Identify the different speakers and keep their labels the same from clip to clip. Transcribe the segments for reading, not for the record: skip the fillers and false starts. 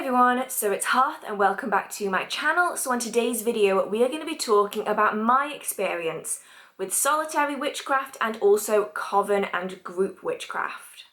Speaker 1: everyone, so it's Hearth and welcome back to my channel. So on today's video we are going to be talking about my experience with solitary witchcraft and also coven and group witchcraft.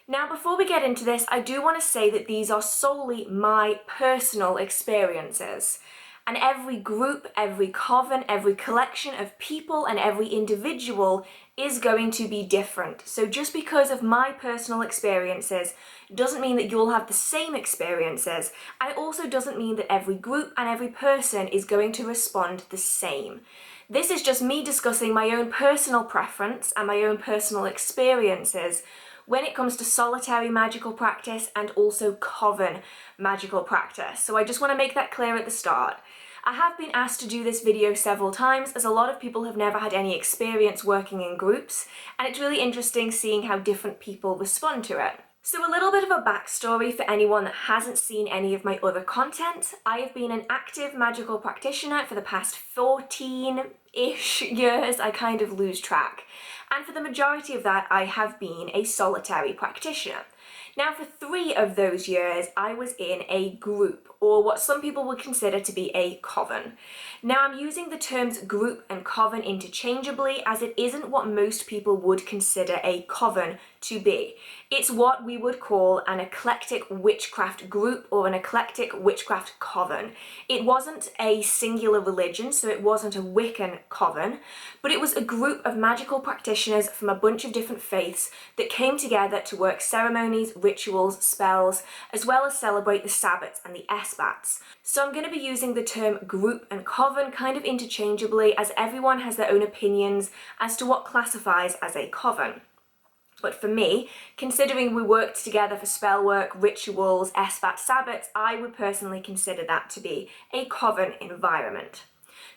Speaker 1: Now before we get into this, I do want to say that these are solely my personal experiences. And every group, every coven, every collection of people and every individual is going to be different. So just because of my personal experiences doesn't mean that you'll have the same experiences, and it also doesn't mean that every group and every person is going to respond the same. This is just me discussing my own personal preference and my own personal experiences when it comes to solitary magical practice and also coven magical practice. So I just want to make that clear at the start. I have been asked to do this video several times as a lot of people have never had any experience working in groups, and it's really interesting seeing how different people respond to it. So a little bit of a backstory for anyone that hasn't seen any of my other content. I have been an active magical practitioner for the past 14-ish years, I kind of lose track. And for the majority of that, I have been a solitary practitioner. Now, for 3 of those years, I was in a group, or what some people would consider to be a coven. Now, I'm using the terms group and coven interchangeably, as it isn't what most people would consider a coven to be. It's what we would call an eclectic witchcraft group or an eclectic witchcraft coven. It wasn't a singular religion, so it wasn't a Wiccan coven, but it was a group of magical practitioners from a bunch of different faiths that came together to work ceremonies, rituals, spells, as well as celebrate the Sabbats and the Esbats. So I'm going to be using the term group and coven kind of interchangeably, as everyone has their own opinions as to what classifies as a coven. But for me, considering we worked together for spell work, rituals, Esbat, Sabbats, I would personally consider that to be a coven environment.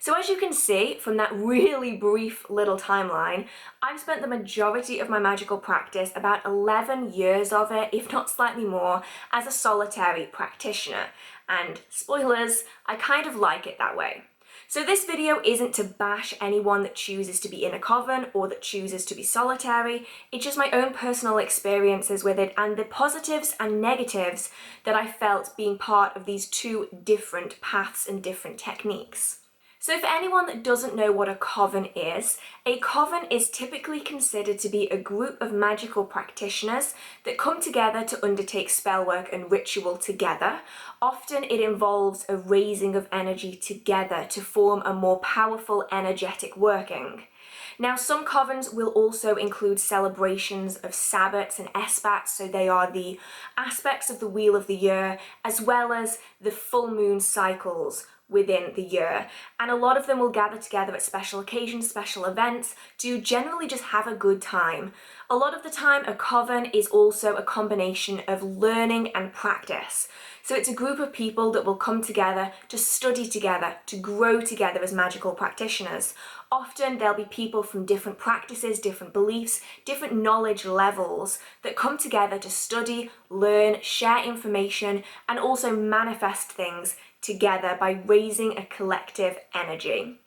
Speaker 1: So as you can see from that really brief little timeline, I've spent the majority of my magical practice, about 11 years of it, if not slightly more, as a solitary practitioner. And spoilers, I kind of like it that way. So this video isn't to bash anyone that chooses to be in a coven or that chooses to be solitary. It's just my own personal experiences with it and the positives and negatives that I felt being part of these 2 different paths and different techniques. So for anyone that doesn't know what a coven is typically considered to be a group of magical practitioners that come together to undertake spell work and ritual together. Often it involves a raising of energy together to form a more powerful energetic working. Now, some covens will also include celebrations of Sabbats and Esbats, so they are the aspects of the wheel of the year, as well as the full moon cycles within the year, and a lot of them will gather together at special occasions, special events, to generally just have a good time. A lot of the time, a coven is also a combination of learning and practice. So it's a group of people that will come together to study together, to grow together as magical practitioners. Often there'll be people from different practices, different beliefs, different knowledge levels that come together to study, learn, share information, and also manifest things together by raising a collective energy.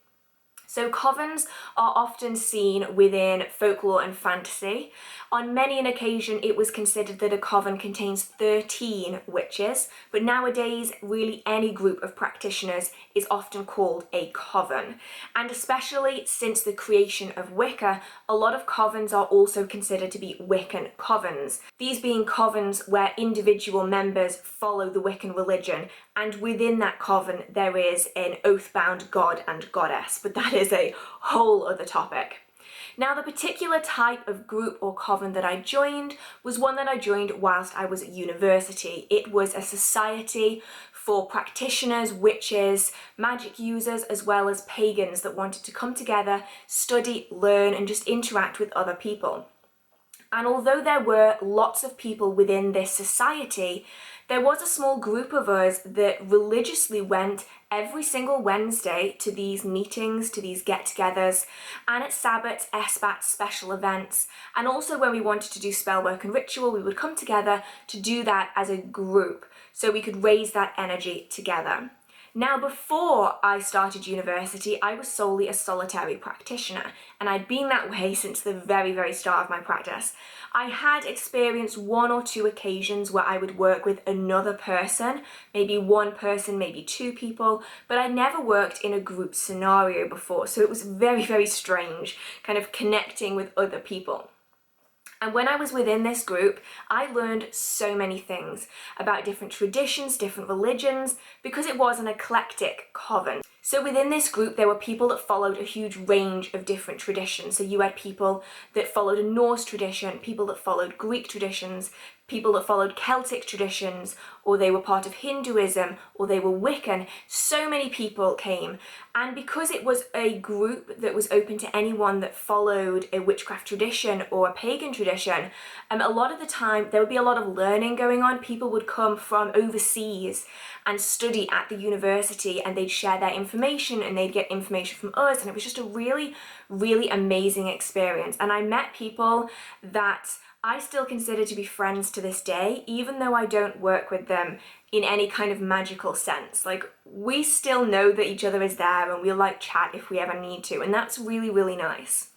Speaker 1: So covens are often seen within folklore and fantasy. On many an occasion it was considered that a coven contains 13 witches, but nowadays really any group of practitioners is often called a coven. And especially since the creation of Wicca, a lot of covens are also considered to be Wiccan covens. These being covens where individual members follow the Wiccan religion, and within that coven there is an oath-bound god and goddess, but that is a whole other topic. Now, the particular type of group or coven that I joined was one that I joined whilst I was at university. It was a society for practitioners, witches, magic users, as well as pagans that wanted to come together, study, learn, and just interact with other people. And although there were lots of people within this society, there was a small group of us that religiously went every single Wednesday to these meetings, to these get-togethers, and at Sabbats, Esbats, special events, and also when we wanted to do spell work and ritual, we would come together to do that as a group, so we could raise that energy together. Now, before I started university, I was solely a solitary practitioner, and I'd been that way since the very, very start of my practice. I had experienced one or two occasions where I would work with another person, maybe one person, maybe two people, but I never worked in a group scenario before, so it was very, very strange, kind of connecting with other people. And when I was within this group, I learned so many things about different traditions, different religions, because it was an eclectic coven. So within this group, there were people that followed a huge range of different traditions. So you had people that followed a Norse tradition, people that followed Greek traditions, people that followed Celtic traditions, or they were part of Hinduism, or they were Wiccan. So many people came. And because it was a group that was open to anyone that followed a witchcraft tradition or a pagan tradition, a lot of the time there would be a lot of learning going on. People would come from overseas and study at the university, and they'd share their information and they'd get information from us, and it was just a really, really amazing experience. And I met people that I still consider to be friends to this day, even though I don't work with them in any kind of magical sense. Like, we still know that each other is there and we'll like chat if we ever need to, and that's really, really nice.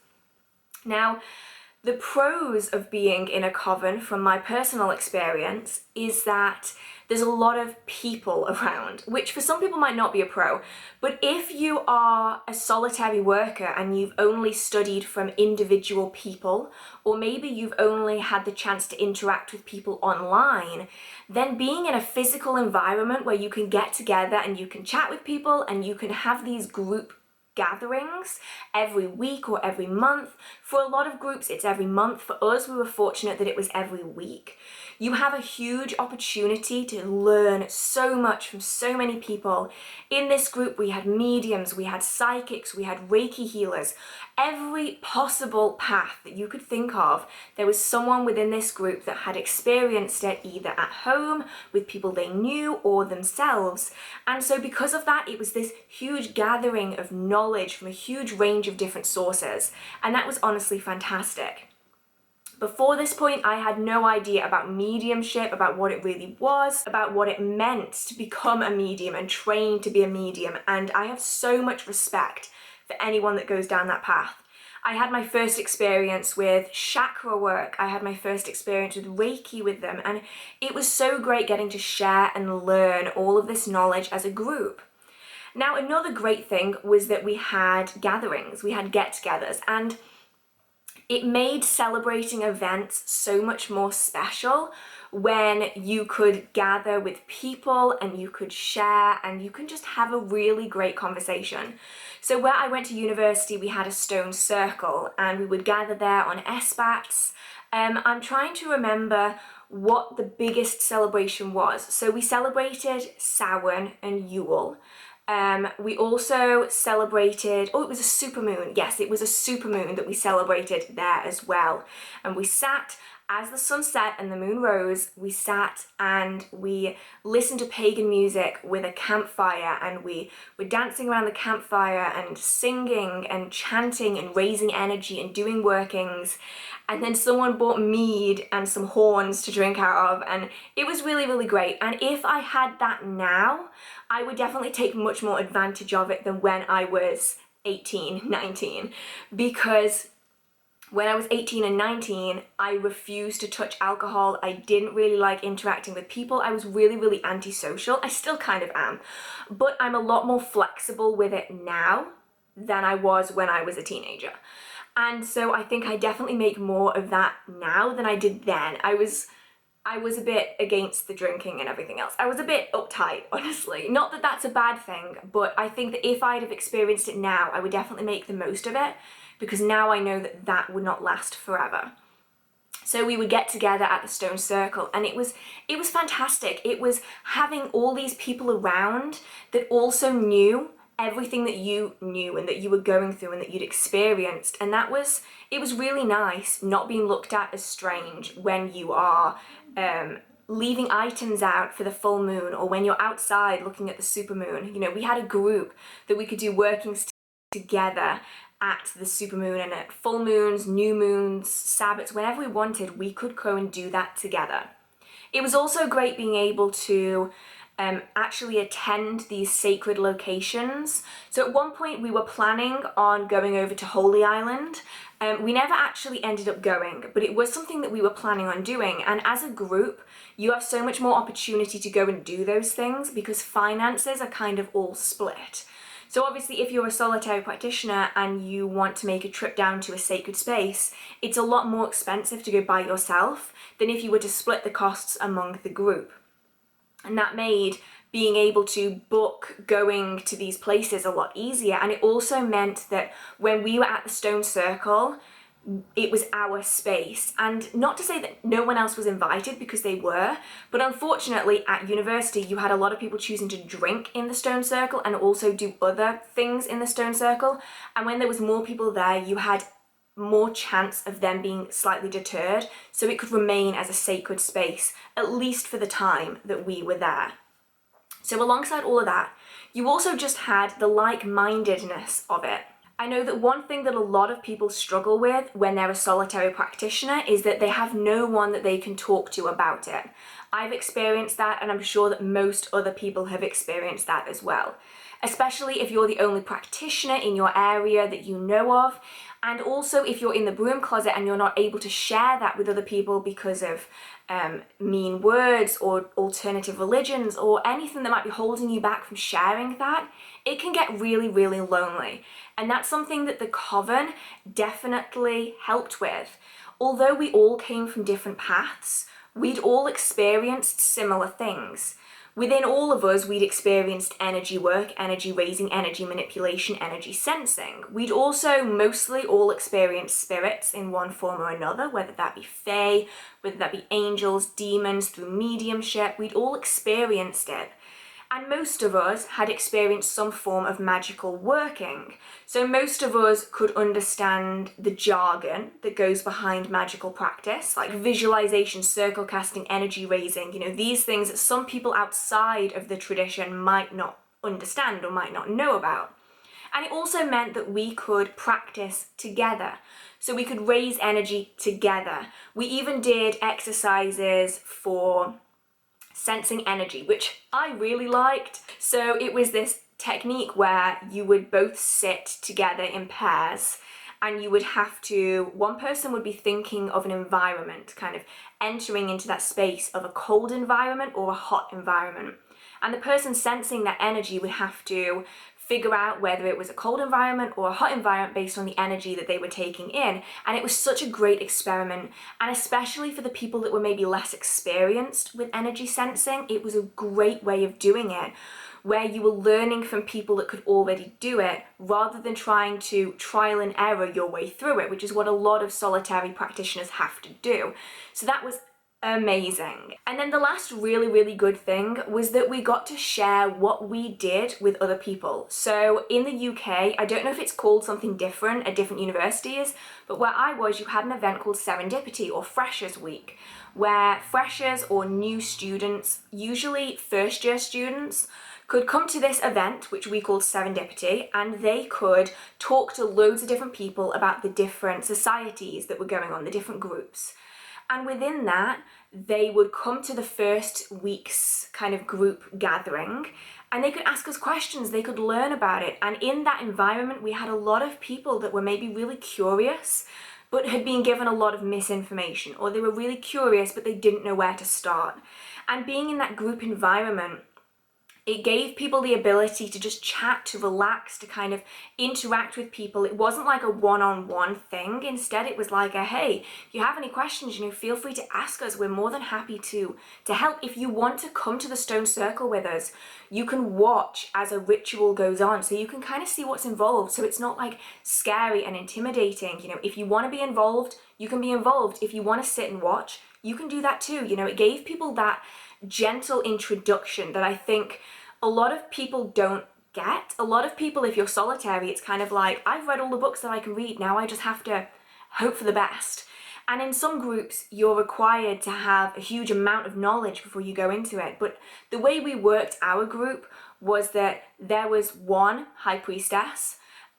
Speaker 1: Now, the pros of being in a coven, from my personal experience, is that there's a lot of people around, which for some people might not be a pro. But if you are a solitary worker and you've only studied from individual people, or maybe you've only had the chance to interact with people online, then being in a physical environment where you can get together and you can chat with people and you can have these group gatherings every week or every month. For a lot of groups, it's every month. For us, we were fortunate that it was every week. You have a huge opportunity to learn so much from so many people. In this group, we had mediums, we had psychics, we had Reiki healers. Every possible path that you could think of, there was someone within this group that had experienced it either at home, with people they knew, or themselves. And so because of that, it was this huge gathering of knowledge from a huge range of different sources. And that was honestly fantastic. Before this point, I had no idea about mediumship, about what it really was, about what it meant to become a medium and train to be a medium, and I have so much respect for anyone that goes down that path. I had my first experience with chakra work, I had my first experience with Reiki with them, and it was so great getting to share and learn all of this knowledge as a group. Now, another great thing was that we had gatherings, we had get-togethers, and it made celebrating events so much more special when you could gather with people and you could share and you can just have a really great conversation. So where I went to university, we had a stone circle and we would gather there on SBATs. I'm trying to remember what the biggest celebration was. So we celebrated Samhain and Yule. We also celebrated, it was a supermoon. Yes, it was a supermoon that we celebrated there as well. And we sat, as the sun set and the moon rose, we sat and we listened to pagan music with a campfire, and we were dancing around the campfire and singing and chanting and raising energy and doing workings. And then someone bought mead and some horns to drink out of, and it was really, really great. And if I had that now, I would definitely take much more advantage of it than when I was 18, 19, because when I was 18 and 19, I refused to touch alcohol. I didn't really like interacting with people. I was really, really antisocial. I still kind of am, but I'm a lot more flexible with it now than I was when I was a teenager. And so I think I definitely make more of that now than I did then. I was a bit against the drinking and everything else. I was a bit uptight, honestly. Not that that's a bad thing, but I think that if I'd have experienced it now, I would definitely make the most of it, because now I know that that would not last forever. So we would get together at the stone circle, and it was fantastic. It was having all these people around that also knew everything that you knew and that you were going through and that you'd experienced, and it was really nice not being looked at as strange when you are leaving items out for the full moon, or when you're outside looking at the supermoon. You know, we had a group that we could do workings together at the supermoon, and at full moons, new moons, Sabbats, whenever we wanted, we could go and do that together. It was also great being able to actually attend these sacred locations. So at one point we were planning on going over to Holy Island. We never actually ended up going, but it was something that we were planning on doing. And as a group, you have so much more opportunity to go and do those things because finances are kind of all split. So obviously if you're a solitary practitioner and you want to make a trip down to a sacred space, it's a lot more expensive to go by yourself than if you were to split the costs among the group. And that made being able to book going to these places a lot easier. And it also meant that when we were at the Stone Circle, it was our space. And not to say that no one else was invited, because they were, but unfortunately at university you had a lot of people choosing to drink in the Stone Circle and also do other things in the Stone Circle. And when there was more people there, you had more chance of them being slightly deterred, so it could remain as a sacred space, at least for the time that we were there. So alongside all of that, you also just had the like-mindedness of it. I know that one thing that a lot of people struggle with when they're a solitary practitioner is that they have no one that they can talk to about it. I've experienced that, and I'm sure that most other people have experienced that as well. Especially if you're the only practitioner in your area that you know of, and also if you're in the broom closet and you're not able to share that with other people because of mean words or alternative religions or anything that might be holding you back from sharing that, it can get really, really lonely. And that's something that the Coven definitely helped with. Although we all came from different paths, we'd all experienced similar things. Within all of us, we'd experienced energy work, energy raising, energy manipulation, energy sensing. We'd also mostly all experienced spirits in one form or another, whether that be fae, whether that be angels, demons, through mediumship. We'd all experienced it. And most of us had experienced some form of magical working. So most of us could understand the jargon that goes behind magical practice, like visualization, circle casting, energy raising, these things that some people outside of the tradition might not understand or might not know about. And it also meant that we could practice together. So we could raise energy together. We even did exercises for sensing energy, which I really liked. So it was this technique where you would both sit together in pairs, and you would have to, one person would be thinking of an environment, kind of entering into that space of a cold environment or a hot environment. And the person sensing that energy would have to figure out whether it was a cold environment or a hot environment based on the energy that they were taking in. And it was such a great experiment, and especially for the people that were maybe less experienced with energy sensing, it was a great way of doing it, where you were learning from people that could already do it rather than trying to trial and error your way through it, which is what a lot of solitary practitioners have to do. So that was amazing. And then the last really, really good thing was that we got to share what we did with other people. So in the UK, I don't know if it's called something different at different universities, but where I was, you had an event called Serendipity or Freshers Week, where freshers or new students, usually first year students, could come to this event, which we called Serendipity, and they could talk to loads of different people about the different societies that were going on, the different groups. And within that, they would come to the first week's kind of group gathering, and they could ask us questions, they could learn about it. And in that environment, we had a lot of people that were maybe really curious, but had been given a lot of misinformation, or they were really curious, but they didn't know where to start. And being in that group environment, it gave people the ability to just chat, to relax, to kind of interact with people. It wasn't like a one-on-one thing. Instead, it was like a, hey, if you have any questions, feel free to ask us. We're more than happy to help. If you want to come to the Stone Circle with us, you can watch as a ritual goes on, so you can kind of see what's involved. So it's not like scary and intimidating. If you want to be involved, you can be involved. If you want to sit and watch, you can do that too. It gave people that gentle introduction that I think a lot of people don't get. A lot of people, if you're solitary, it's kind of like, I've read all the books that I can read, now I just have to hope for the best. And in some groups, you're required to have a huge amount of knowledge before you go into it. But the way we worked our group was that there was one high priestess,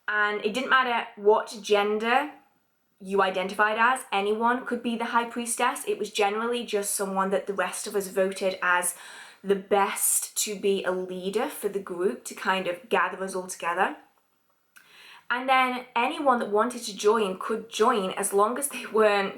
Speaker 1: and it didn't matter what gender you identified as, anyone could be the high priestess. It was generally just someone that the rest of us voted as the best to be a leader for the group to kind of gather us all together. And then anyone that wanted to join could join as long as they weren't,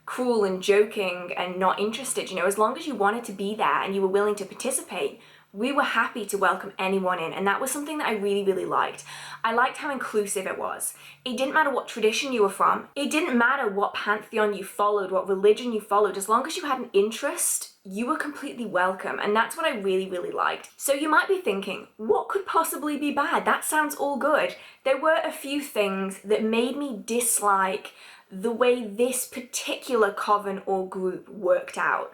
Speaker 1: cruel and joking and not interested. As long as you wanted to be there and you were willing to participate, we were happy to welcome anyone in. And that was something that I really, really liked. I liked how inclusive it was. It didn't matter what tradition you were from. It didn't matter what pantheon you followed, what religion you followed. As long as you had an interest, you were completely welcome. And that's what I really, really liked. So you might be thinking, what could possibly be bad? That sounds all good. There were a few things that made me dislike the way this particular coven or group worked out.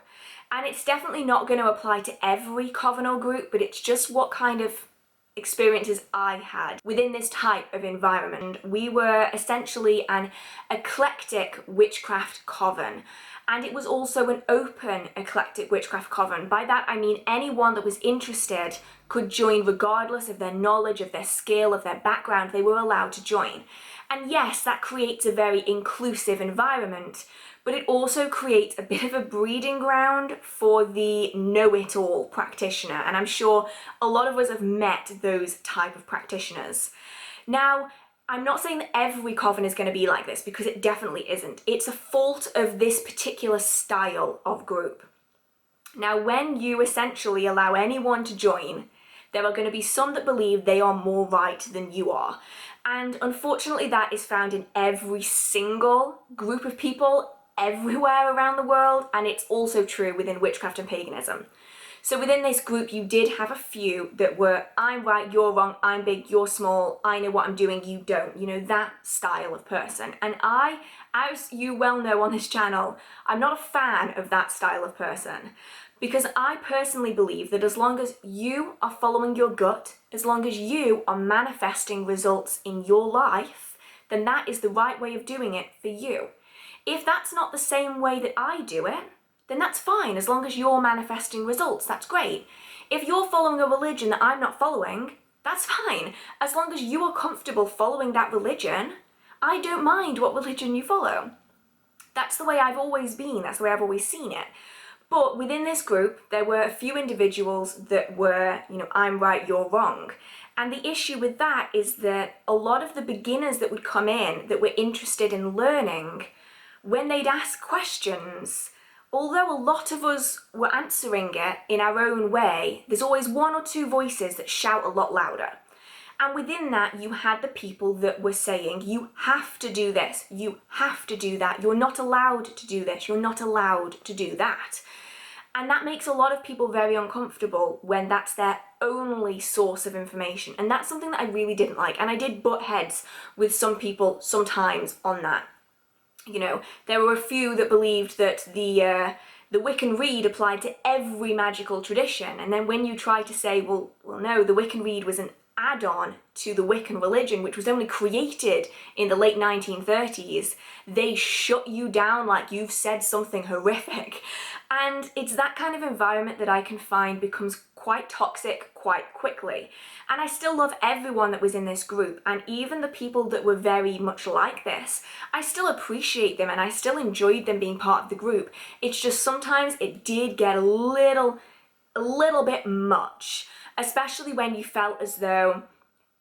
Speaker 1: And it's definitely not going to apply to every coven or group, but it's just what kind of experiences I had within this type of environment. We were essentially an eclectic witchcraft coven, and it was also an open eclectic witchcraft coven. By that I mean anyone that was interested could join regardless of their knowledge, of their skill, of their background. They were allowed to join. And yes, that creates a very inclusive environment, but it also creates a bit of a breeding ground for the know-it-all practitioner. And I'm sure a lot of us have met those type of practitioners. Now, I'm not saying that every coven is going to be like this, because it definitely isn't. It's a fault of this particular style of group. Now, when you essentially allow anyone to join, there are going to be some that believe they are more right than you are. And unfortunately, that is found in every single group of people everywhere around the world, and it's also true within witchcraft and paganism. So within this group, you did have a few that were, I'm right, you're wrong, I'm big, you're small, I know what I'm doing, you don't, that style of person. And I, as you well know on this channel, I'm not a fan of that style of person, because I personally believe that as long as you are following your gut, as long as you are manifesting results in your life, then that is the right way of doing it for you. If that's not the same way that I do it, then that's fine. As long as you're manifesting results, that's great. If you're following a religion that I'm not following, that's fine. As long as you are comfortable following that religion, I don't mind what religion you follow. That's the way I've always been. That's the way I've always seen it. But within this group, there were a few individuals that were, I'm right, you're wrong. And the issue with that is that a lot of the beginners that would come in that were interested in learning, when they'd ask questions, although a lot of us were answering it in our own way, there's always one or two voices that shout a lot louder. And within that, you had the people that were saying, you have to do this, you have to do that, you're not allowed to do this, you're not allowed to do that. And that makes a lot of people very uncomfortable when that's their only source of information. And that's something that I really didn't like. And I did butt heads with some people sometimes on that. There were a few that believed that the Wiccan Rede applied to every magical tradition. And then when you try to say, well, no, the Wiccan Rede was an add-on to the Wiccan religion, which was only created in the late 1930s, they shut you down like you've said something horrific. And it's that kind of environment that I can find becomes quite toxic quite quickly. And I still love everyone that was in this group, and even the people that were very much like this, I still appreciate them and I still enjoyed them being part of the group. It's just sometimes it did get a little bit much, especially when you felt as though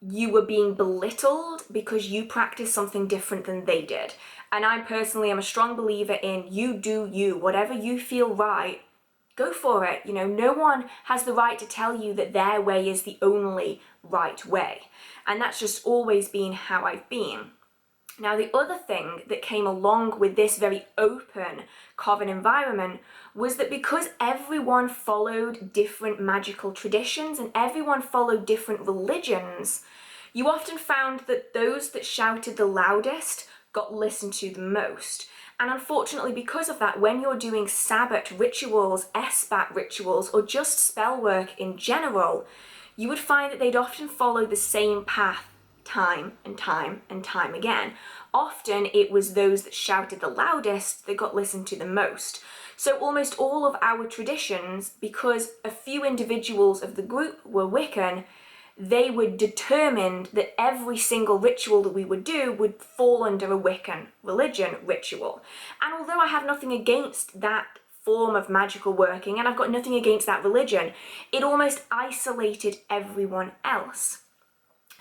Speaker 1: you were being belittled because you practiced something different than they did. And I personally am a strong believer in you do you, whatever you feel right, go for it. No one has the right to tell you that their way is the only right way. And that's just always been how I've been. Now, the other thing that came along with this very open coven environment was that because everyone followed different magical traditions and everyone followed different religions, you often found that those that shouted the loudest got listened to the most. And unfortunately, because of that, when you're doing Sabbat rituals, Esbat rituals, or just spell work in general, you would find that they'd often follow the same path time and time and time again. Often it was those that shouted the loudest that got listened to the most. So almost all of our traditions, because a few individuals of the group were Wiccan, they were determined that every single ritual that we would do would fall under a Wiccan religion ritual. And although I have nothing against that form of magical working, and I've got nothing against that religion, it almost isolated everyone else.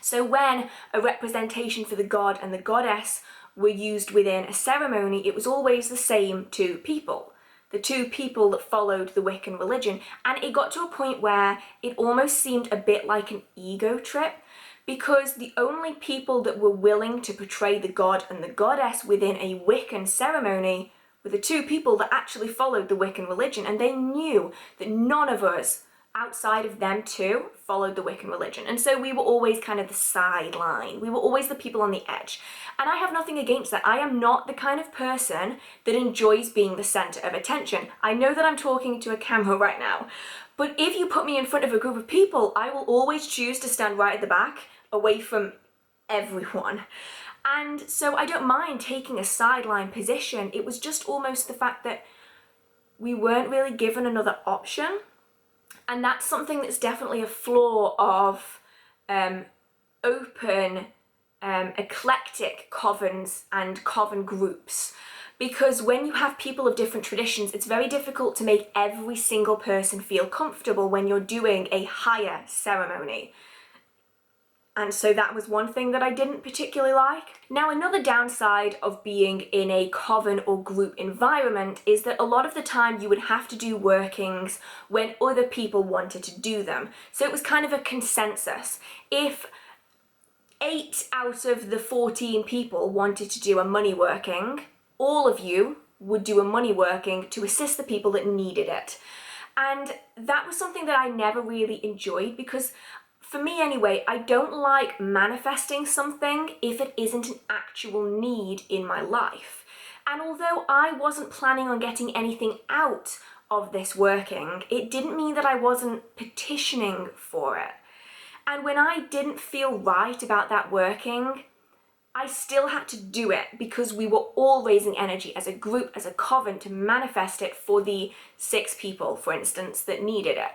Speaker 1: So when a representation for the god and the goddess were used within a ceremony, it was always the same two people, the two people that followed the Wiccan religion. And it got to a point where it almost seemed a bit like an ego trip, because the only people that were willing to portray the god and the goddess within a Wiccan ceremony were the two people that actually followed the Wiccan religion, and they knew that none of us outside of them too followed the Wiccan religion. And so we were always kind of the sideline. We were always the people on the edge. And I have nothing against that. I am not the kind of person that enjoys being the center of attention. I know that I'm talking to a camera right now, but if you put me in front of a group of people, I will always choose to stand right at the back, away from everyone. And so I don't mind taking a sideline position. It was just almost the fact that we weren't really given another option. And that's something that's definitely a flaw of open, eclectic covens and coven groups. Because when you have people of different traditions, it's very difficult to make every single person feel comfortable when you're doing a higher ceremony. And so that was one thing that I didn't particularly like. Now, another downside of being in a coven or group environment is that a lot of the time you would have to do workings when other people wanted to do them. So it was kind of a consensus. If 8 out of the 14 people wanted to do a money working, all of you would do a money working to assist the people that needed it. And that was something that I never really enjoyed, because for me anyway, I don't like manifesting something if it isn't an actual need in my life. And although I wasn't planning on getting anything out of this working, it didn't mean that I wasn't petitioning for it. And when I didn't feel right about that working, I still had to do it, because we were all raising energy as a group, as a coven, to manifest it for the 6 people, for instance, that needed it.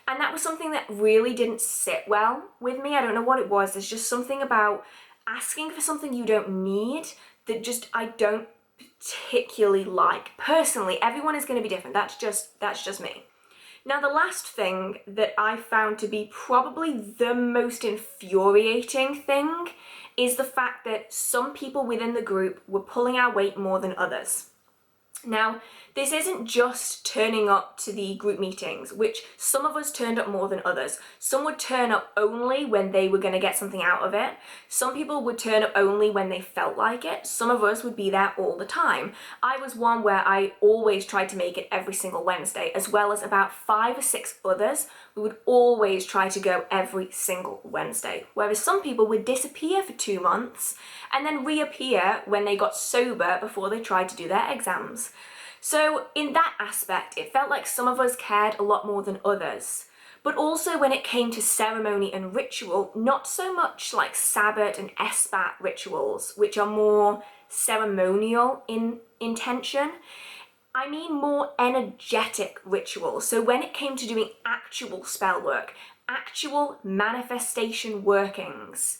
Speaker 1: And that was something that really didn't sit well with me. I don't know what it was. There's just something about asking for something you don't need that just I don't particularly like. Personally, everyone is going to be different. That's just me. Now, the last thing that I found to be probably the most infuriating thing is the fact that some people within the group were pulling our weight more than others. Now, this isn't just turning up to the group meetings, which some of us turned up more than others. Some would turn up only when they were going to get something out of it. Some people would turn up only when they felt like it. Some of us would be there all the time. I was one where I always tried to make it every single Wednesday, as well as about 5 or 6 others who would always try to go every single Wednesday. Whereas some people would disappear for 2 months and then reappear when they got sober before they tried to do their exams. So in that aspect, it felt like some of us cared a lot more than others. But also when it came to ceremony and ritual, not so much like Sabbat and Esbat rituals, which are more ceremonial in intention. I mean more energetic rituals. So when it came to doing actual spell work, actual manifestation workings,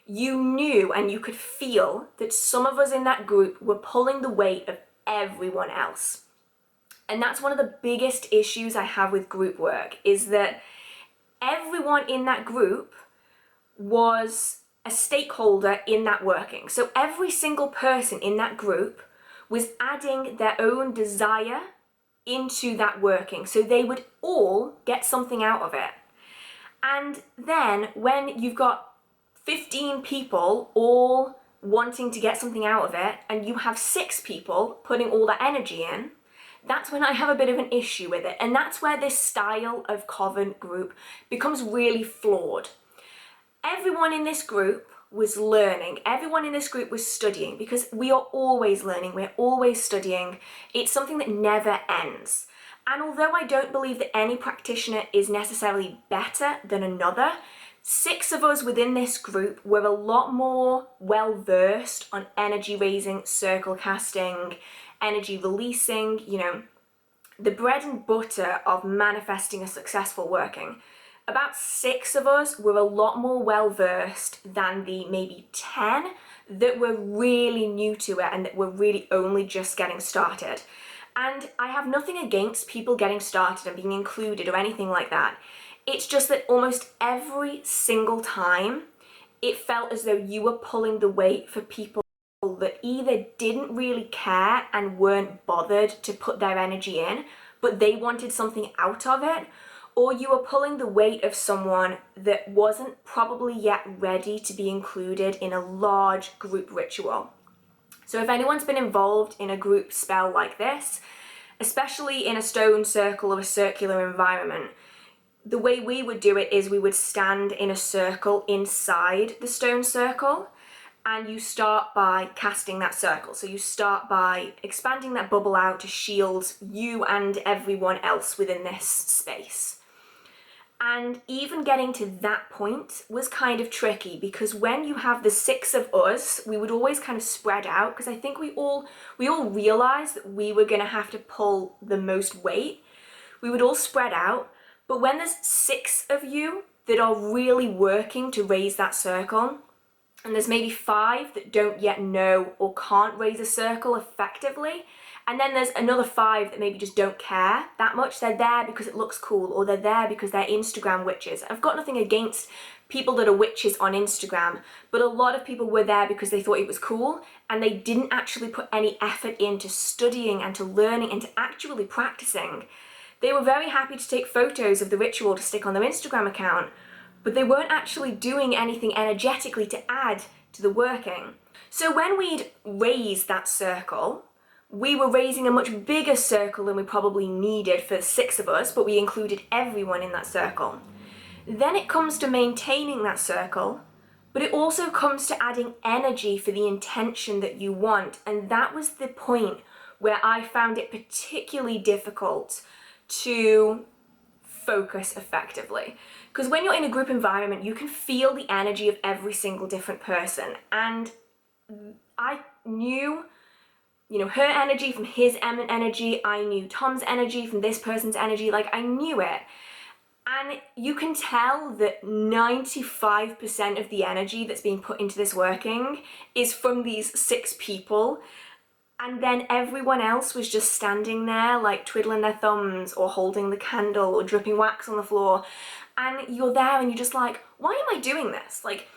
Speaker 1: you knew and you could feel that some of us in that group were pulling the weight of everyone else. And that's one of the biggest issues I have with group work, is that everyone in that group was a stakeholder in that working. So every single person in that group was adding their own desire into that working, so they would all get something out of it. And then when you've got 15 people all wanting to get something out of it, and you have 6 people putting all that energy in, that's when I have a bit of an issue with it. And that's where this style of coven group becomes really flawed. Everyone in this group was learning. Everyone in this group was studying, because we are always learning, we're always studying. It's something that never ends. And although I don't believe that any practitioner is necessarily better than another, 6 of us within this group were a lot more well-versed on energy raising, circle casting, energy releasing, the bread and butter of manifesting a successful working. About 6 of us were a lot more well-versed than the maybe 10 that were really new to it and that were really only just getting started. And I have nothing against people getting started and being included or anything like that. It's just that almost every single time it felt as though you were pulling the weight for people that either didn't really care and weren't bothered to put their energy in, but they wanted something out of it, or you were pulling the weight of someone that wasn't probably yet ready to be included in a large group ritual. So if anyone's been involved in a group spell like this, especially in a stone circle or a circular environment, the way we would do it is we would stand in a circle inside the stone circle, and you start by casting that circle. So you start by expanding that bubble out to shield you and everyone else within this space. And even getting to that point was kind of tricky, because when you have the 6 of us, we would always kind of spread out, because I think we all realized that we were going to have to pull the most weight. We would all spread out, but when there's 6 of you that are really working to raise that circle, and there's maybe 5 that don't yet know or can't raise a circle effectively, and then there's another 5 that maybe just don't care that much. They're there because it looks cool, or they're there because they're Instagram witches. I've got nothing against people that are witches on Instagram, but a lot of people were there because they thought it was cool, and they didn't actually put any effort into studying and to learning and to actually practicing. They were very happy to take photos of the ritual to stick on their Instagram account, but they weren't actually doing anything energetically to add to the working. So when we'd raise that circle, we were raising a much bigger circle than we probably needed for 6 of us, but we included everyone in that circle. Then it comes to maintaining that circle, but it also comes to adding energy for the intention that you want. And that was the point where I found it particularly difficult to focus effectively. Because when you're in a group environment, you can feel the energy of every single different person. And I knew, her energy from his energy. I knew Tom's energy from this person's energy. Like, I knew it. And you can tell that 95% of the energy that's being put into this working is from these 6 people. And then everyone else was just standing there, like twiddling their thumbs or holding the candle or dripping wax on the floor. And you're there and you're just like, why am I doing this? Like,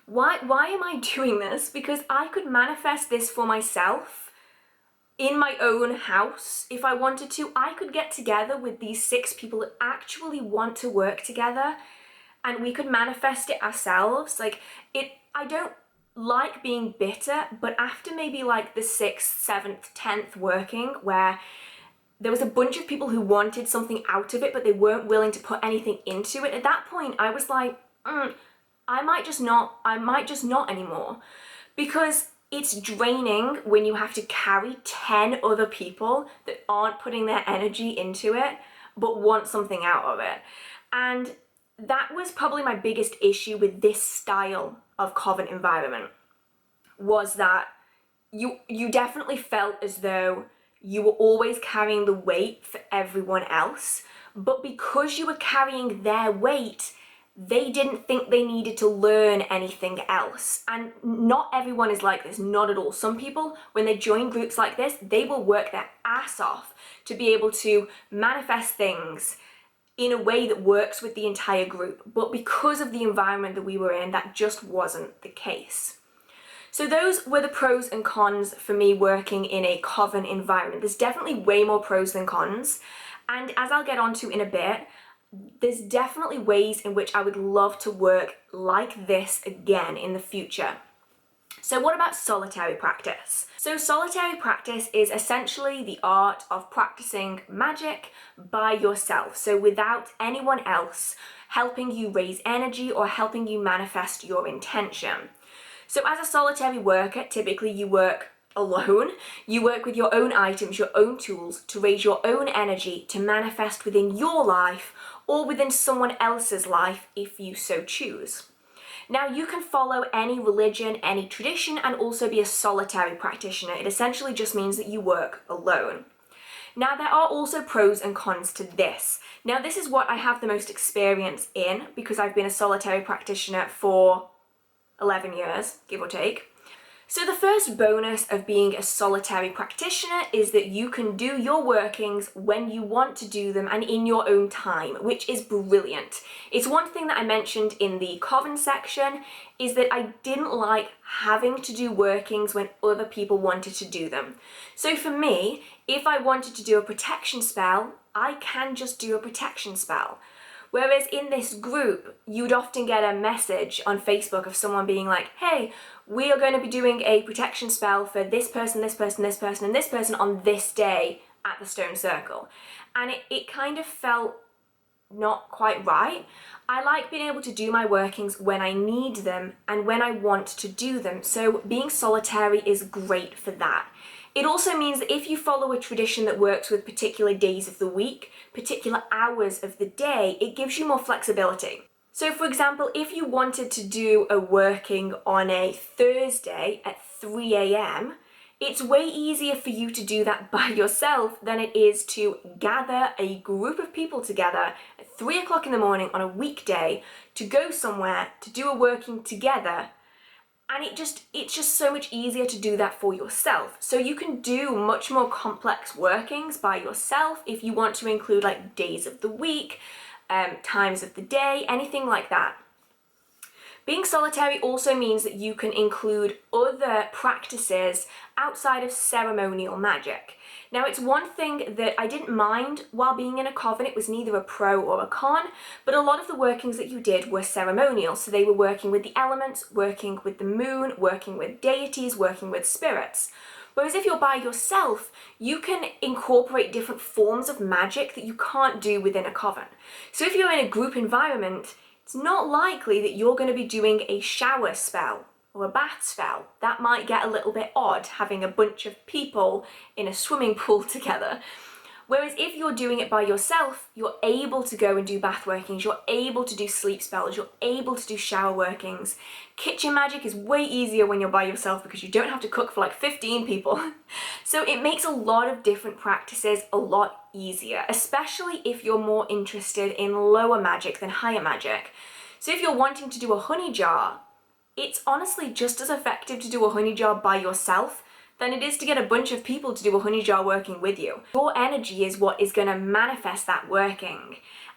Speaker 1: why am I doing this? Because I could manifest this for myself in my own house if I wanted to. I could get together with these 6 people that actually want to work together, and we could manifest it ourselves. I don't like being bitter, but after maybe like the 6th, 7th, 10th working, where there was a bunch of people who wanted something out of it, but they weren't willing to put anything into it, at that point I was like, I might just not anymore. Because it's draining when you have to carry 10 other people that aren't putting their energy into it, but want something out of it. And that was probably my biggest issue with this style of Coven environment, was that you definitely felt as though you were always carrying the weight for everyone else, but because you were carrying their weight, they didn't think they needed to learn anything else. And not everyone is like this, not at all. Some people, when they join groups like this, they will work their ass off to be able to manifest things in a way that works with the entire group. But because of the environment that we were in, that just wasn't the case. So those were the pros and cons for me working in a Coven environment. There's definitely way more pros than cons. And as I'll get onto in a bit, there's definitely ways in which I would love to work like this again in the future. So what about solitary practice? So solitary practice is essentially the art of practicing magic by yourself. So without anyone else helping you raise energy or helping you manifest your intention. So as a solitary worker, typically you work alone. You work with your own items, your own tools to raise your own energy to manifest within your life or within someone else's life if you so choose. Now you can follow any religion, any tradition, and also be a solitary practitioner. It essentially just means that you work alone. Now there are also pros and cons to this. Now this is what I have the most experience in because I've been a solitary practitioner for 11 years, give or take. So the first bonus of being a solitary practitioner is that you can do your workings when you want to do them and in your own time, which is brilliant. It's one thing that I mentioned in the Coven section, is that I didn't like having to do workings when other people wanted to do them. So for me, if I wanted to do a protection spell, I can just do a protection spell. Whereas in this group, you'd often get a message on Facebook of someone being like, hey, we are going to be doing a protection spell for this person, this person, this person, and this person on this day at the stone circle. And it kind of felt not quite right. I like being able to do my workings when I need them and when I want to do them. So being solitary is great for that. It also means that if you follow a tradition that works with particular days of the week, particular hours of the day, it gives you more flexibility. So for example, if you wanted to do a working on a Thursday at 3 a.m., it's way easier for you to do that by yourself than it is to gather a group of people together at 3 o'clock in the morning on a weekday to go somewhere to do a working together. And it's just so much easier to do that for yourself. So you can do much more complex workings by yourself if you want to include like days of the week, times of the day, anything like that. Being solitary also means that you can include other practices outside of ceremonial magic. Now, it's one thing that I didn't mind while being in a coven. It was neither a pro or a con, but a lot of the workings that you did were ceremonial. So they were working with the elements, working with the moon, working with deities, working with spirits. Whereas if you're by yourself, you can incorporate different forms of magic that you can't do within a coven. So if you're in a group environment, it's not likely that you're going to be doing a shower spell or a bath spell. That might get a little bit odd, having a bunch of people in a swimming pool together. Whereas if you're doing it by yourself, you're able to go and do bath workings, you're able to do sleep spells, you're able to do shower workings. Kitchen magic is way easier when you're by yourself because you don't have to cook for like 15 people. So it makes a lot of different practices a lot easier, especially if you're more interested in lower magic than higher magic. So if you're wanting to do a honey jar, it's honestly just as effective to do a honey jar by yourself than it is to get a bunch of people to do a honey jar working with you. Your energy is what is going to manifest that working.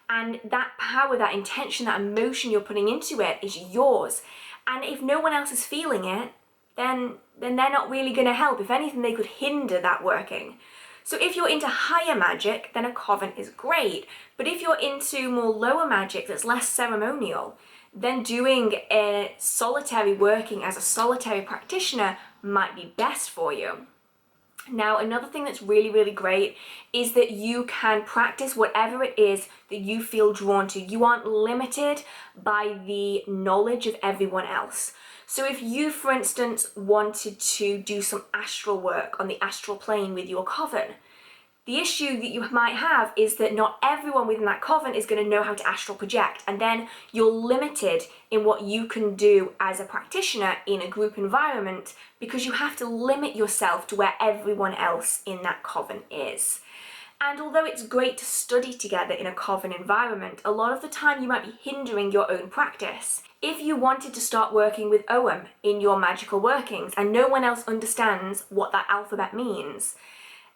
Speaker 1: And that power, that intention, that emotion you're putting into it is yours. And if no one else is feeling it, then they're not really going to help. If anything, they could hinder that working. So if you're into higher magic, then a coven is great. But if you're into more lower magic that's less ceremonial, then doing a solitary working as a solitary practitioner might be best for you. Now, another thing that's really, really great is that you can practice whatever it is that you feel drawn to. You aren't limited by the knowledge of everyone else. So if you, for instance, wanted to do some astral work on the astral plane with your coven, the issue that you might have is that not everyone within that coven is going to know how to astral project, and then you're limited in what you can do as a practitioner in a group environment because you have to limit yourself to where everyone else in that coven is. And although it's great to study together in a coven environment, a lot of the time you might be hindering your own practice. If you wanted to start working with Ogham in your magical workings and no one else understands what that alphabet means,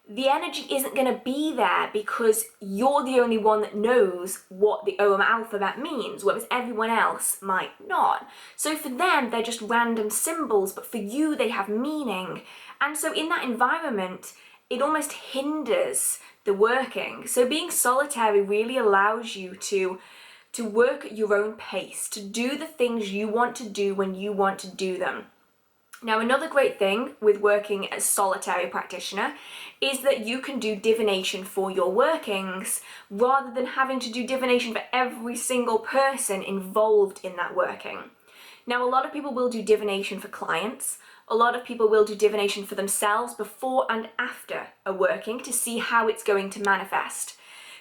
Speaker 1: the energy isn't going to be there because you're the only one that knows what the Ogham alphabet means, whereas everyone else might not. So for them, they're just random symbols, but for you, they have meaning. And so in that environment, it almost hinders the working. So being solitary really allows you to work at your own pace, to do the things you want to do when you want to do them. Now, another great thing with working as solitary practitioner is that you can do divination for your workings rather than having to do divination for every single person involved in that working. Now, a lot of people will do divination for clients. A lot of people will do divination for themselves before and after a working to see how it's going to manifest.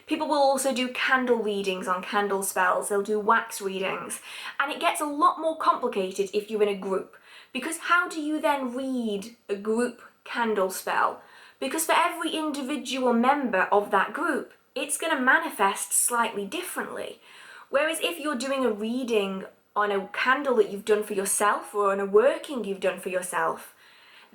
Speaker 1: People will also do candle readings on candle spells. They'll do wax readings. And it gets a lot more complicated if you're in a group. Because how do you then read a group candle spell? Because for every individual member of that group, it's going to manifest slightly differently. Whereas if you're doing a reading on a candle that you've done for yourself or on a working you've done for yourself,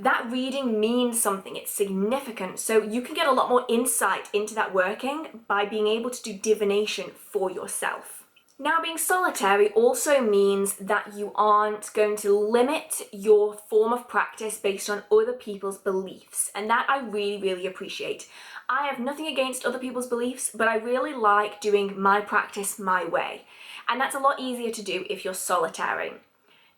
Speaker 1: that reading means something, it's significant. So you can get a lot more insight into that working by being able to do divination for yourself. Now, being solitary also means that you aren't going to limit your form of practice based on other people's beliefs, and that I really, really appreciate. I have nothing against other people's beliefs, but I really like doing my practice my way, and that's a lot easier to do if you're solitary.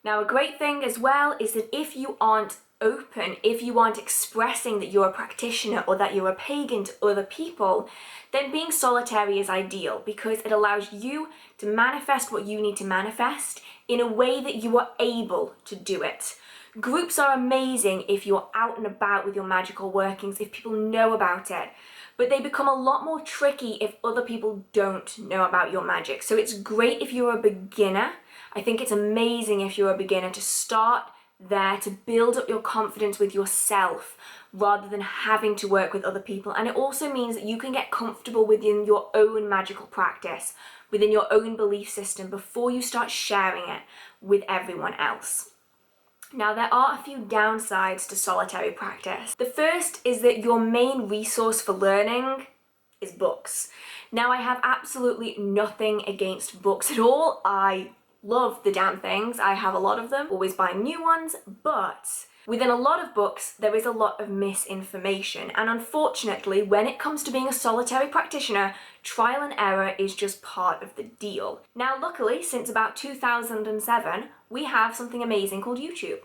Speaker 1: Now, a great thing as well is that if you aren't open, if you aren't expressing that you're a practitioner or that you're a pagan to other people, then being solitary is ideal because it allows you to manifest what you need to manifest in a way that you are able to do it. Groups are amazing if you're out and about with your magical workings, if people know about it, but they become a lot more tricky if other people don't know about your magic. So it's great if you're a beginner. I think it's amazing if you're a beginner to start there, to build up your confidence with yourself rather than having to work with other people. And it also means that you can get comfortable within your own magical practice, within your own belief system before you start sharing it with everyone else. Now, there are a few downsides to solitary practice. The first is that your main resource for learning is books. Now, I have absolutely nothing against books at all. I love the damn things. I have a lot of them, always buying new ones, but within a lot of books, there is a lot of misinformation. And unfortunately, when it comes to being a solitary practitioner, trial and error is just part of the deal. Now, luckily, since about 2007, we have something amazing called YouTube,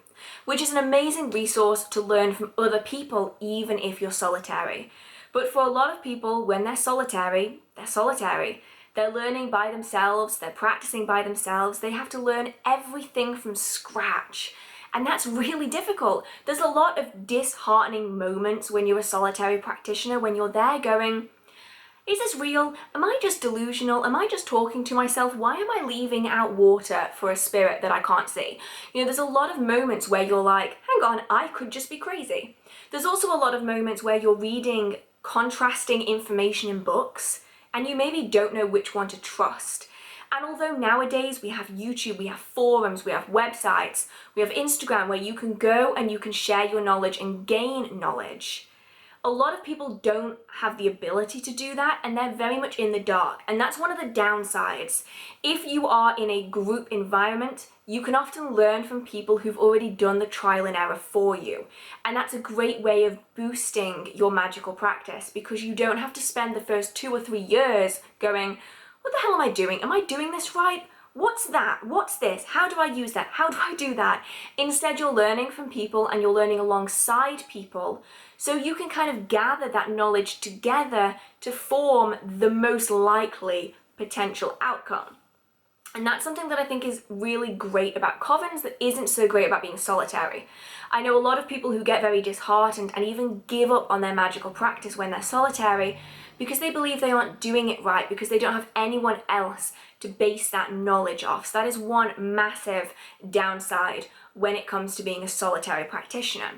Speaker 1: which is an amazing resource to learn from other people, even if you're solitary. But for a lot of people, when they're solitary, they're solitary. They're learning by themselves, they're practicing by themselves, they have to learn everything from scratch. And that's really difficult. There's a lot of disheartening moments when you're a solitary practitioner, when you're there going, is this real? Am I just delusional? Am I just talking to myself? Why am I leaving out water for a spirit that I can't see? You know, there's a lot of moments where you're like, hang on, I could just be crazy. There's also a lot of moments where you're reading contrasting information in books, and you maybe don't know which one to trust. And although nowadays we have YouTube, we have forums, we have websites, we have Instagram where you can go and you can share your knowledge and gain knowledge, a lot of people don't have the ability to do that, and they're very much in the dark. And that's one of the downsides. If you are in a group environment, you can often learn from people who've already done the trial and error for you. And that's a great way of boosting your magical practice, because you don't have to spend the first 2 or 3 years going, what the hell am I doing? Am I doing this right? What's that? What's this? How do I use that? How do I do that? Instead, you're learning from people and you're learning alongside people, so you can kind of gather that knowledge together to form the most likely potential outcome. And that's something that I think is really great about covens that isn't so great about being solitary. I know a lot of people who get very disheartened and even give up on their magical practice when they're solitary because they believe they aren't doing it right, because they don't have anyone else to base that knowledge off. So that is one massive downside when it comes to being a solitary practitioner.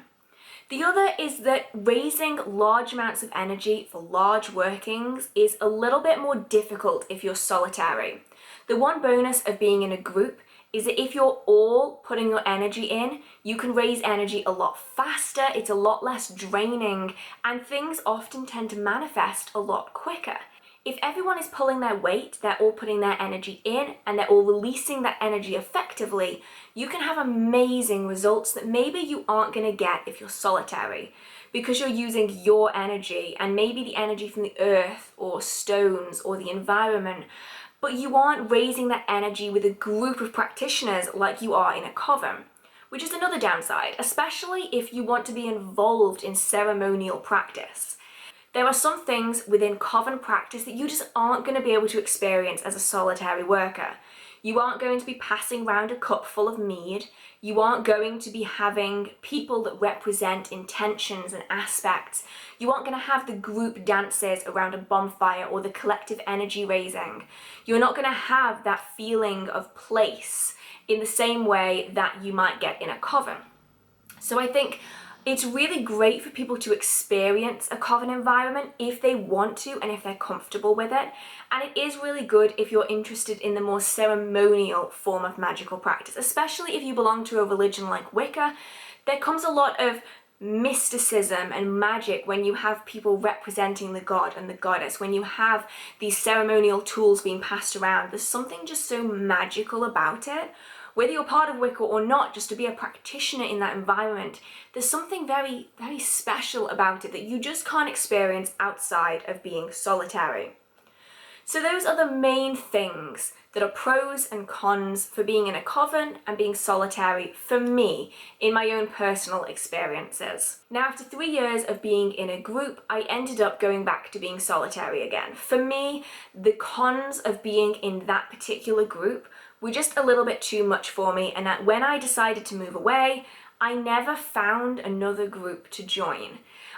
Speaker 1: The other is that raising large amounts of energy for large workings is a little bit more difficult if you're solitary. The one bonus of being in a group is that if you're all putting your energy in, you can raise energy a lot faster, it's a lot less draining, and things often tend to manifest a lot quicker. If everyone is pulling their weight, they're all putting their energy in, and they're all releasing that energy effectively, you can have amazing results that maybe you aren't going to get if you're solitary, because you're using your energy and maybe the energy from the earth or stones or the environment, but you aren't raising that energy with a group of practitioners like you are in a coven, which is another downside, especially if you want to be involved in ceremonial practice. There are some things within coven practice that you just aren't going to be able to experience as a solitary worker. You aren't going to be passing around a cup full of mead. You aren't going to be having people that represent intentions and aspects. You aren't going to have the group dances around a bonfire or the collective energy raising. You're not going to have that feeling of place in the same way that you might get in a coven. So I think it's really great for people to experience a coven environment if they want to and if they're comfortable with it. And it is really good if you're interested in the more ceremonial form of magical practice, especially if you belong to a religion like Wicca. There comes a lot of mysticism and magic when you have people representing the god and the goddess, when you have these ceremonial tools being passed around. There's something just so magical about it. Whether you're part of Wicca or not, just to be a practitioner in that environment, there's something very, very special about it that you just can't experience outside of being solitary. So those are the main things that are pros and cons for being in a coven and being solitary for me in my own personal experiences. Now, after 3 years of being in a group, I ended up going back to being solitary again. For me, the cons of being in that particular group were just a little bit too much for me, and that when I decided to move away, I never found another group to join.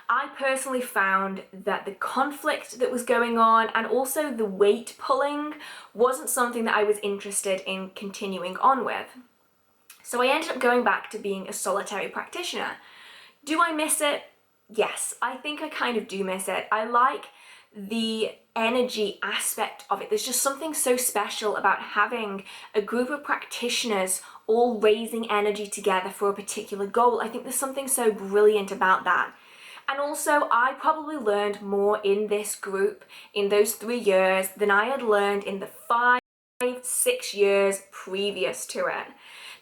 Speaker 1: I personally found that the conflict that was going on and also the weight pulling wasn't something that I was interested in continuing on with. So I ended up going back to being a solitary practitioner. Do I miss it? Yes, I think I kind of do miss it. I like the energy aspect of it. There's just something so special about having a group of practitioners all raising energy together for a particular goal. I think there's something so brilliant about that. And also, I probably learned more in this group in those 3 years than I had learned in the 5-6 years previous to it.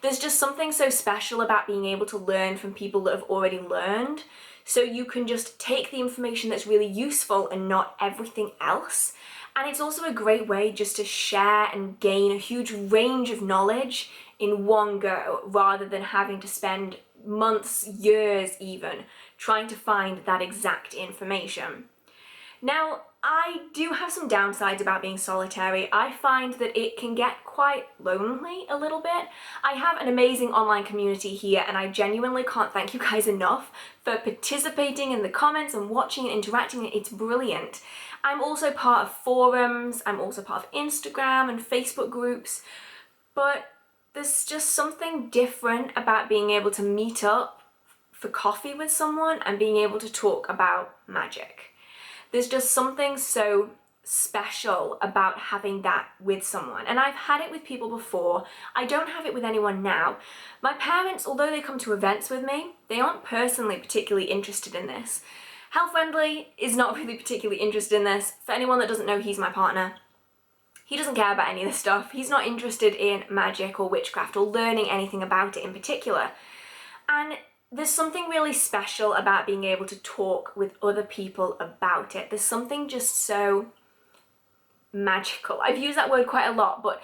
Speaker 1: There's just something so special about being able to learn from people that have already learned, so you can just take the information that's really useful and not everything else. And it's also a great way just to share and gain a huge range of knowledge in one go, rather than having to spend months, years even, trying to find that exact information. Now, I do have some downsides about being solitary. I find that it can get quite lonely a little bit. I have an amazing online community here, and I genuinely can't thank you guys enough for participating in the comments and watching and interacting. It's brilliant. I'm also part of forums, I'm also part of Instagram and Facebook groups, but there's just something different about being able to meet up for coffee with someone and being able to talk about magic. There's just something so special about having that with someone. And I've had it with people before. I don't have it with anyone now. My parents, although they come to events with me, they aren't personally particularly interested in this. Hal Friendly is not really particularly interested in this. For anyone that doesn't know, he's my partner. He doesn't care about any of this stuff. He's not interested in magic or witchcraft or learning anything about it in particular. And there's something really special about being able to talk with other people about it. There's something just so magical. I've used that word quite a lot, but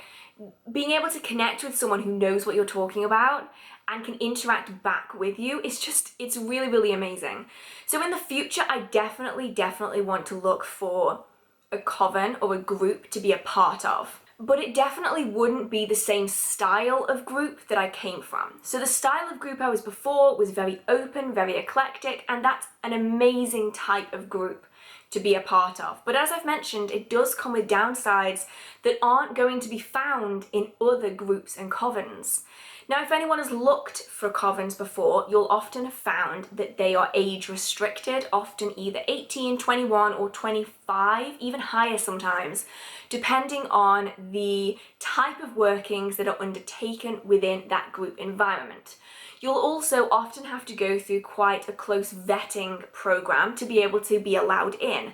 Speaker 1: being able to connect with someone who knows what you're talking about and can interact back with you, it's really, really amazing. So in the future, I definitely want to look for a coven or a group to be a part of. But it definitely wouldn't be the same style of group that I came from. So the style of group I was before was very open, very eclectic, and that's an amazing type of group to be a part of. But as I've mentioned, it does come with downsides that aren't going to be found in other groups and covens. Now, if anyone has looked for covens before, you'll often have found that they are age restricted, often either 18, 21 or 25, even higher sometimes, depending on the type of workings that are undertaken within that group environment. You'll also often have to go through quite a close vetting program to be able to be allowed in,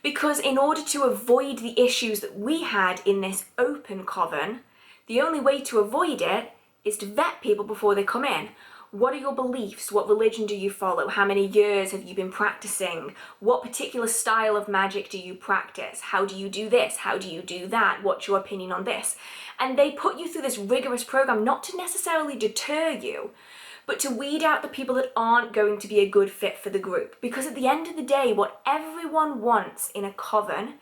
Speaker 1: because in order to avoid the issues that we had in this open coven, the only way to avoid it is to vet people before they come in. What are your beliefs? What religion do you follow? How many years have you been practicing? What particular style of magic do you practice? How do you do this? How do you do that? What's your opinion on this? And they put you through this rigorous program not to necessarily deter you, but to weed out the people that aren't going to be a good fit for the group. Because at the end of the day, what everyone wants in a coven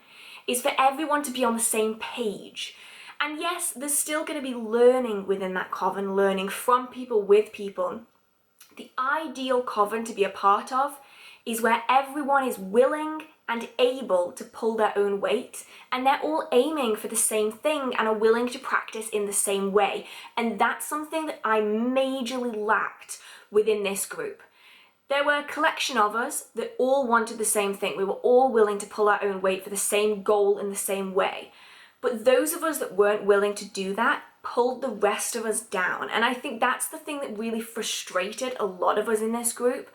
Speaker 1: is for everyone to be on the same page. And yes, there's still going to be learning within that coven, learning from people, with people. The ideal coven to be a part of is where everyone is willing and able to pull their own weight, and they're all aiming for the same thing and are willing to practice in the same way. And that's something that I majorly lacked within this group. There were a collection of us that all wanted the same thing. We were all willing to pull our own weight for the same goal in the same way. But those of us that weren't willing to do that pulled the rest of us down. And I think that's the thing that really frustrated a lot of us in this group,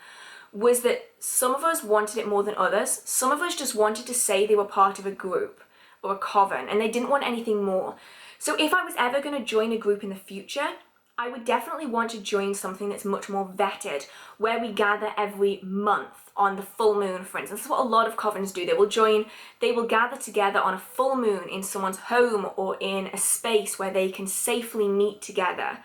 Speaker 1: was that some of us wanted it more than others. Some of us just wanted to say they were part of a group or a coven, and they didn't want anything more. So if I was ever going to join a group in the future, I would definitely want to join something that's much more vetted, where we gather every month on the full moon, for instance. That's what a lot of covens do. They will gather together on a full moon in someone's home or in a space where they can safely meet together.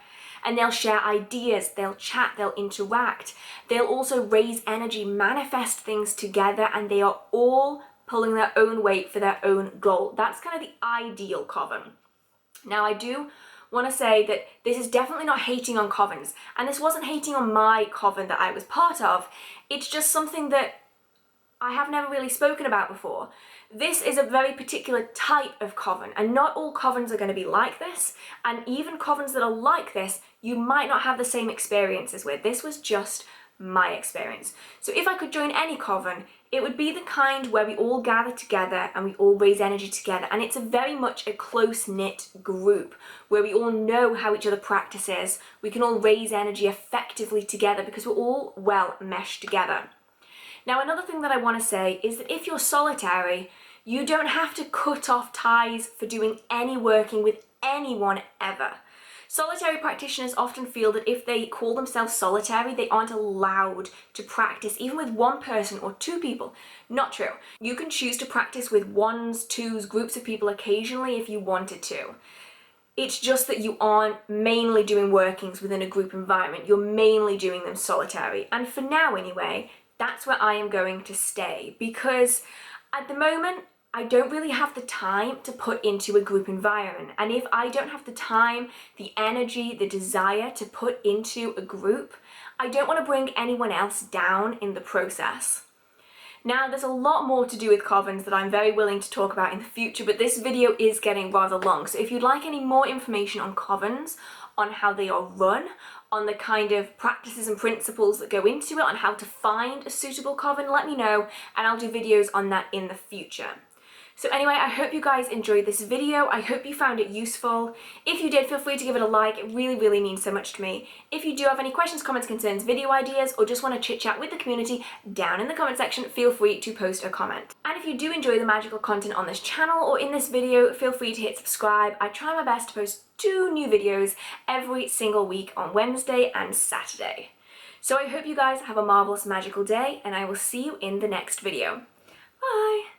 Speaker 1: And they'll share ideas, they'll chat, they'll interact. They'll also raise energy, manifest things together, and they are all pulling their own weight for their own goal. That's kind of the ideal coven. Now, I do want to say that this is definitely not hating on covens, and this wasn't hating on my coven that I was part of. It's just something that I have never really spoken about before. This is a very particular type of coven, and not all covens are going to be like this, and even covens that are like this, you might not have the same experiences with. This was just my experience. So if I could join any coven, it would be the kind where we all gather together and we all raise energy together, and it's a very much a close-knit group where we all know how each other practices. We can all raise energy effectively together because we're all well meshed together. Now, another thing that I want to say is that if you're solitary, you don't have to cut off ties for doing any working with anyone ever. Solitary practitioners often feel that if they call themselves solitary, they aren't allowed to practice even with one person or two people. Not true. You can choose to practice with ones, twos, groups of people occasionally if you wanted to. It's just that you aren't mainly doing workings within a group environment. You're mainly doing them solitary. And for now anyway, that's where I am going to stay, because at the moment, I don't really have the time to put into a group environment. And if I don't have the time, the energy, the desire to put into a group, I don't want to bring anyone else down in the process. Now, there's a lot more to do with covens that I'm very willing to talk about in the future, but this video is getting rather long. So if you'd like any more information on covens, on how they are run, on the kind of practices and principles that go into it, on how to find a suitable coven, let me know, and I'll do videos on that in the future. So anyway, I hope you guys enjoyed this video. I hope you found it useful. If you did, feel free to give it a like. It really, really means so much to me. If you do have any questions, comments, concerns, video ideas, or just want to chit chat with the community down in the comment section, feel free to post a comment. And if you do enjoy the magical content on this channel or in this video, feel free to hit subscribe. I try my best to post 2 new videos every single week on Wednesday and Saturday. So I hope you guys have a marvelous magical day, and I will see you in the next video. Bye!